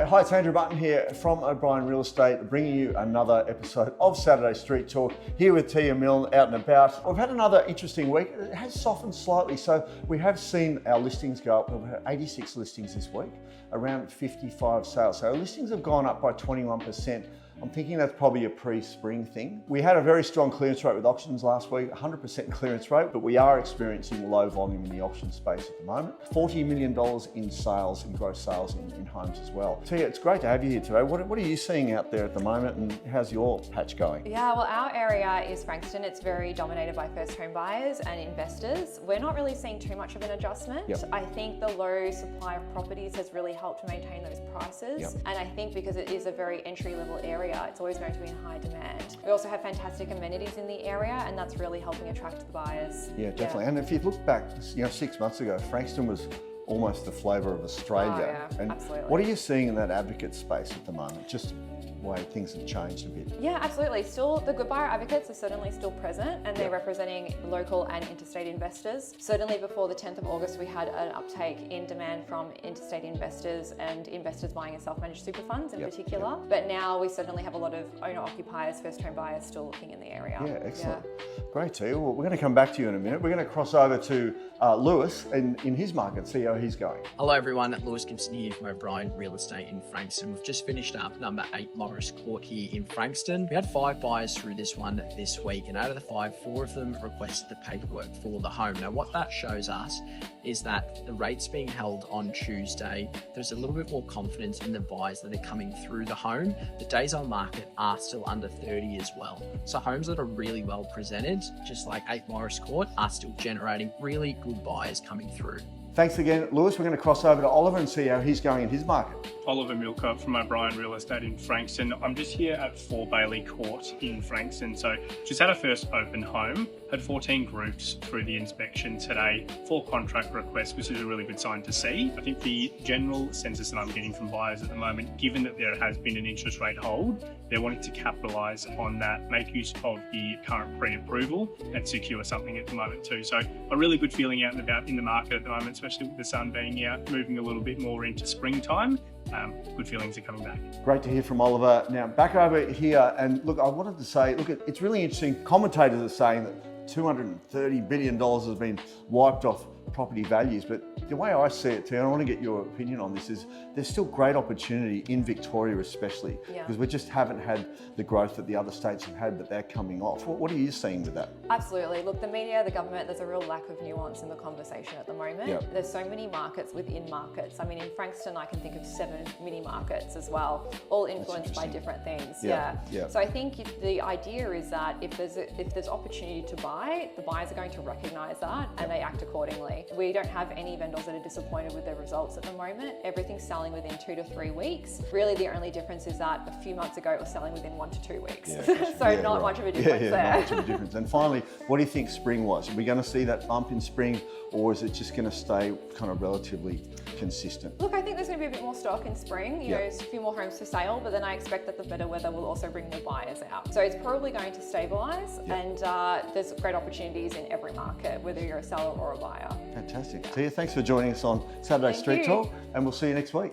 Hi, it's Andrew Button here from O'Brien Real Estate, bringing you another episode of Saturday Street Talk, here with Tia Milne, out and about. We've had another interesting week. It has softened slightly, so we have seen our listings go up. We've had 86 listings this week, around 55 sales. So our listings have gone up by 21%. I'm thinking that's probably a pre-spring thing. We had a very strong clearance rate with auctions last week, 100% clearance rate, but we are experiencing low volume in the auction space at the moment. $40 million in sales, in gross sales in homes as well. Tia, it's great to have you here today. What are you seeing out there at the moment, and how's your patch going? Yeah, well, our area is Frankston. It's very dominated by first home buyers and investors. We're not really seeing too much of an adjustment. Yep. I think the low supply of properties has really helped maintain those prices. Yep. And I think because it is a very entry-level area, it's always going to be in high demand. We also have fantastic amenities in the area, and that's really helping attract the buyers. Yeah, definitely. And if you look back, 6 months ago, Frankston was almost the flavour of Australia. Oh, yeah, and absolutely. what are you seeing in that advocate space at the moment? Just the way things have changed a bit. Yeah, absolutely. Still, the good buyer advocates are certainly still present, and they're Yep. representing local and interstate investors. Certainly before the 10th of August, we had an uptake in demand from interstate investors and investors buying in self-managed super funds in Yep. particular. But now we certainly have a lot of owner-occupiers, first-home buyers still looking in the area. Yeah, excellent. Great, Tia. Well, we're going to come back to you in a minute. We're going to cross over to Lewis and in his market, see how he's going. Hello everyone, Lewis Gibson here from O'Brien Real Estate in Frankston. We've just finished up number 8 Morris Court here in Frankston. We had 5 buyers through this one this week, and out of the 5, 4 of them requested the paperwork for the home. Now what that shows us is that the rates being held on Tuesday, there's a little bit more confidence in the buyers that are coming through the home. The days on market are still under 30 as well. So homes that are really well presented, just like 8 Morris Court, are still generating really good buyers coming through. Thanks again, Lewis. We're going to cross over to Oliver and see how he's going in his market. Oliver Milcott from O'Brien Real Estate in Frankston. I'm just here at 4 Bailey Court in Frankston. So just had our first open home, had 14 groups through the inspection today, 4 contract requests, which is a really good sign to see. I think the general census that I'm getting from buyers at the moment, given that there has been an interest rate hold, they're wanting to capitalise on that, make use of the current pre-approval and secure something at the moment too. So a really good feeling out and about in the market at the moment, especially with the sun being out, moving a little bit more into springtime. Good feelings are coming back. Great to hear from Oliver. Now back over here, and look, I wanted to say, look, it's really interesting. Commentators are saying that $230 billion has been wiped off property values, but the way I see it, Tia, and I want to get your opinion on this, is there's still great opportunity in Victoria especially, because we just haven't had the growth that the other states have had, but they're coming off. What are you seeing with that? Absolutely. Look, the media, the government, there's a real lack of nuance in the conversation at the moment. Yep. There's so many markets within markets. I mean, in Frankston, I can think of 7 mini markets as well, all influenced by different things. Yeah. So I think the idea is that if there's opportunity to buy, the buyers are going to recognise that and they act accordingly. We don't have any vendors that are disappointed with their results at the moment. Everything's selling within 2 to 3 weeks. Really, the only difference is that a few months ago it was selling within 1 to 2 weeks. Not much of a difference there. Not much of a difference. And finally, what do you think spring was? Are we going to see that bump in spring, or is it just going to stay kind of relatively consistent? Look, I think there's going to be a bit more stock in spring. You know, there's a few more homes for sale, but then I expect that the better weather will also bring more buyers out. So it's probably going to stabilise, and there's great opportunities in every market, whether you're a seller or a buyer. Fantastic. Tia, thanks for joining us on Saturday Street Talk, and we'll see you next week.